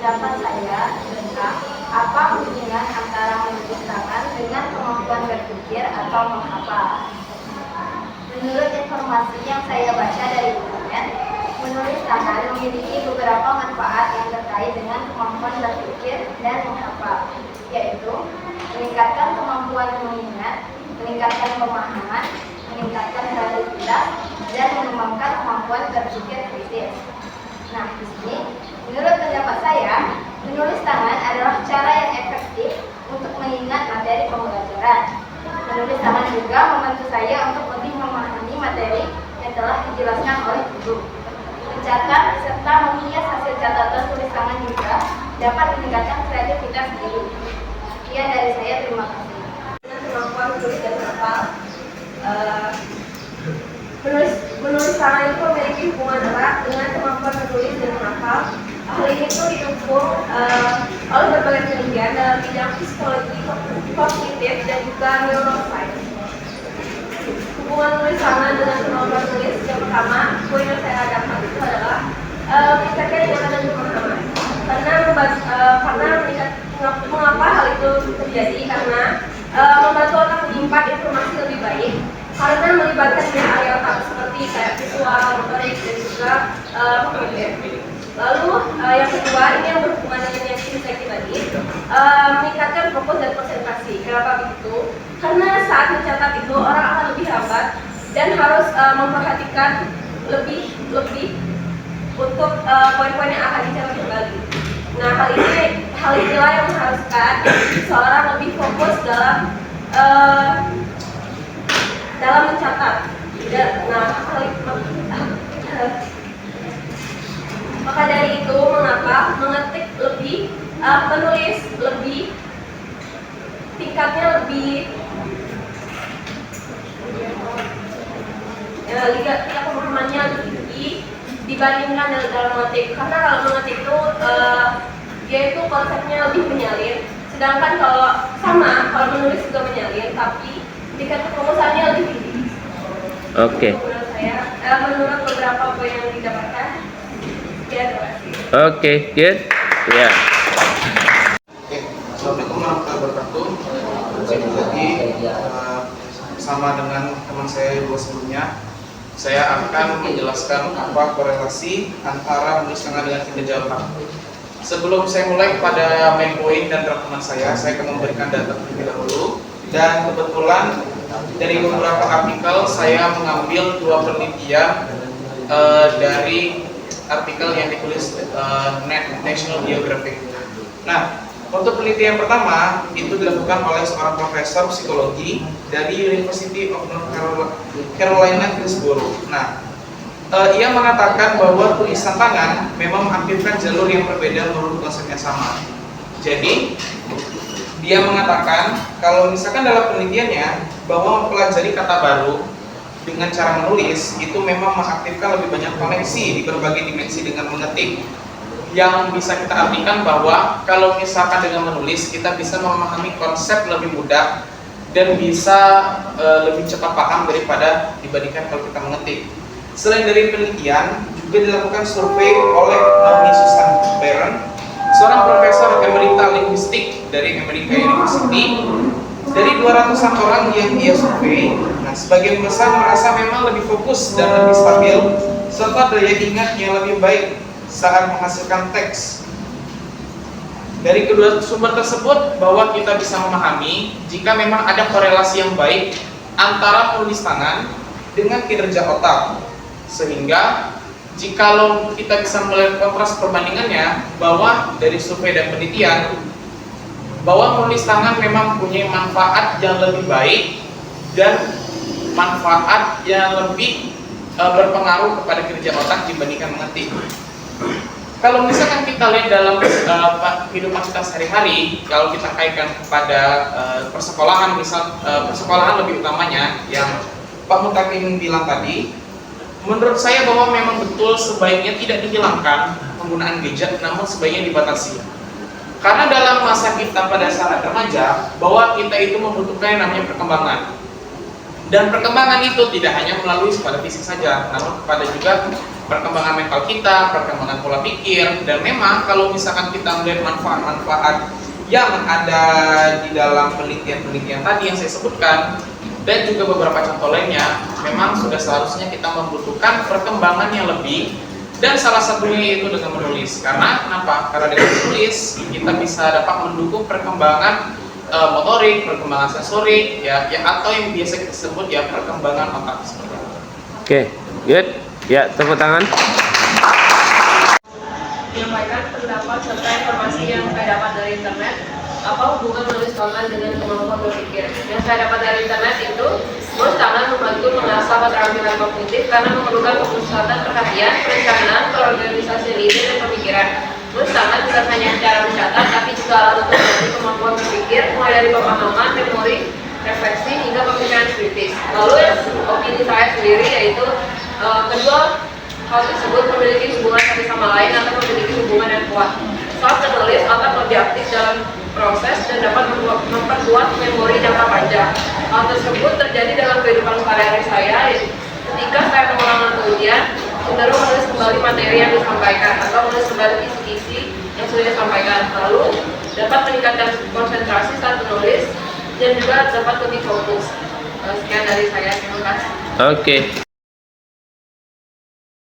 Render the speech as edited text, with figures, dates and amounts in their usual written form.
pendapat saya tentang apa hubungan antara menulis tangan dengan kemampuan berpikir atau menghafal. Menurut informasi yang saya baca dari internet, menulis tangan memiliki beberapa manfaat yang terkait dengan kemampuan berpikir dan menghafal, yaitu meningkatkan kemampuan mengingat, meningkatkan pemahaman, meningkatkan kreativitas, dan mengembangkan kemampuan berpikir kritis. Nah, di sini, menurut pendapat saya, menulis tangan adalah cara yang efektif untuk mengingat materi pembelajaran. Menulis tangan juga membantu saya untuk lebih memahami materi yang telah dijelaskan oleh guru. Mencatat serta menghias hasil catatan tulis tangan juga dapat meningkatkan kreativitas diri. Sekian dari saya, terima kasih. Dengan kemampuan menulis dan menghafal, menulis tangan itu memiliki hubungan erat dengan kemampuan menulis dan menghafal. Hal ini itu didukung oleh berbagai penelitian dalam bidang psikologi, kognitif, dan juga neuroscience. Hubungan menulis tangan dengan kemampuan menulis yang pertama, poin yang saya hadapkan itu adalah meningkatkan ingatan dan pemahaman. Mengapa hal itu terjadi? Karena membantu otak menyimpan informasi lebih baik. Karena melibatkan banyak area otak seperti kayak visual, motorik, dan juga kognitif. Lalu yang kedua, ini yang berhubungan dengan yang saya tadi, meningkatkan fokus dan konsentrasi. Kenapa begitu? Karena saat mencatat itu orang akan lebih lambat dan harus memperhatikan lebih untuk poin-poin yang akan dicatat kembali. Nah, hal inilah yang mengharuskan seorang lebih fokus dalam mencatat. Maka dari itu, mengapa mengetik lebih, menulis lebih, tingkatnya lebih, tingkat pemahamannya lebih tinggi dibandingkan dalam mengetik. Karena kalau mengetik itu, dia itu konsepnya lebih menyalin. Sedangkan kalau menulis juga menyalin, tapi tingkat kefokusannya lebih tinggi. Oke. Menurut beberapa poin yang didapatkan. Oke, good. Ya. Assalamualaikum warahmatullahi wabarakatuh. Jadi sama dengan teman saya dua sebelumnya, saya akan menjelaskan apa korelasi antara menulis tangan dengan kinerja otak. Sebelum saya mulai pada main point dan rangkuman saya akan memberikan data terlebih dahulu. Dan kebetulan dari beberapa artikel saya mengambil dua penelitian dari artikel yang ditulis National Geographic. Nah, untuk penelitian pertama itu dilakukan oleh seorang profesor psikologi dari University of North Carolina, Greensboro. Nah, ia mengatakan bahwa tulisan tangan memang mengaktifkan jalur yang berbeda menurut konsep yang sama. Jadi, dia mengatakan kalau misalkan dalam penelitiannya bahwa mempelajari kata baru dengan cara menulis itu memang mengaktifkan lebih banyak koneksi di berbagai dimensi dengan mengetik, yang bisa kita artikan bahwa kalau misalkan dengan menulis kita bisa memahami konsep lebih mudah dan bisa lebih cepat paham dibandingkan kalau kita mengetik. Selain dari penelitian, juga dilakukan survei oleh Naomi Susan Barron, seorang profesor emerita linguistik dari American University. Dari 200-an orang yang dia survei, sebagian besar merasa memang lebih fokus dan lebih stabil, serta daya ingatnya lebih baik saat menghasilkan teks. Dari kedua sumber tersebut, bahwa kita bisa memahami jika memang ada korelasi yang baik antara penulis tangan dengan kinerja otak, sehingga jikalau kita bisa melihat kontras perbandingannya, bahwa dari survei dan penelitian bahwa menulis tangan memang punya manfaat yang lebih baik dan manfaat yang lebih berpengaruh kepada kinerja otak dibandingkan mengetik. Kalau misalkan kita lihat dalam kehidupan kita sehari-hari, kalau kita kaitkan kepada persekolahan, persekolahan lebih utamanya yang Pak Mutakin bilang tadi, menurut saya bahwa memang betul sebaiknya tidak dihilangkan penggunaan gadget, namun sebaiknya dibatasi. Karena dalam masa kita pada saat remaja, bahwa kita itu membutuhkan yang namanya perkembangan. Dan perkembangan itu tidak hanya melalui pada fisik saja, namun kepada juga perkembangan mental kita, perkembangan pola pikir, dan memang kalau misalkan kita melihat manfaat-manfaat yang ada di dalam penelitian-penelitian tadi yang saya sebutkan dan juga beberapa contoh lainnya, memang sudah seharusnya kita membutuhkan perkembangan yang lebih, dan salah satunya itu dengan menulis. Karena kenapa? Karena dengan menulis kita bisa dapat mendukung perkembangan motorik, perkembangan sensorik, ya atau yang biasa kita sebut ya perkembangan otak. Oke, good. Ya, tepuk tangan. Menyampaikan pendapat serta informasi yang saya dapat dari internet. Apa hubungan menulis tangan dengan kemampuan berpikir? Yang saya dapat dari internet itu, menulis tangan membantu mengasah keterampilan kognitif karena memerlukan pemusatan perhatian, perencanaan, organisasi ide, dan pemikiran. Menulis tangan bukan hanya cara mencatat, tapi juga alat untuk melatih kemampuan berpikir, mulai dari pemahaman, memori, refleksi, hingga pemikiran kritis. Lalu yang opini saya sendiri yaitu kedua hal tersebut memiliki hubungan satu sama lain atau memiliki hubungan yang kuat. Saat menulis, otak lebih aktif dalam proses dan dapat memperkuat memori jangka panjang. Hal tersebut terjadi dalam kehidupan sehari-hari saya. Ketika saya mengulang ujian, cenderung menulis kembali materi yang disampaikan atau menulis kembali kisi-kisi yang sudah disampaikan. Lalu dapat meningkatkan konsentrasi saat menulis dan juga dapat lebih fokus. Sekian dari saya. Terima kasih. Oke.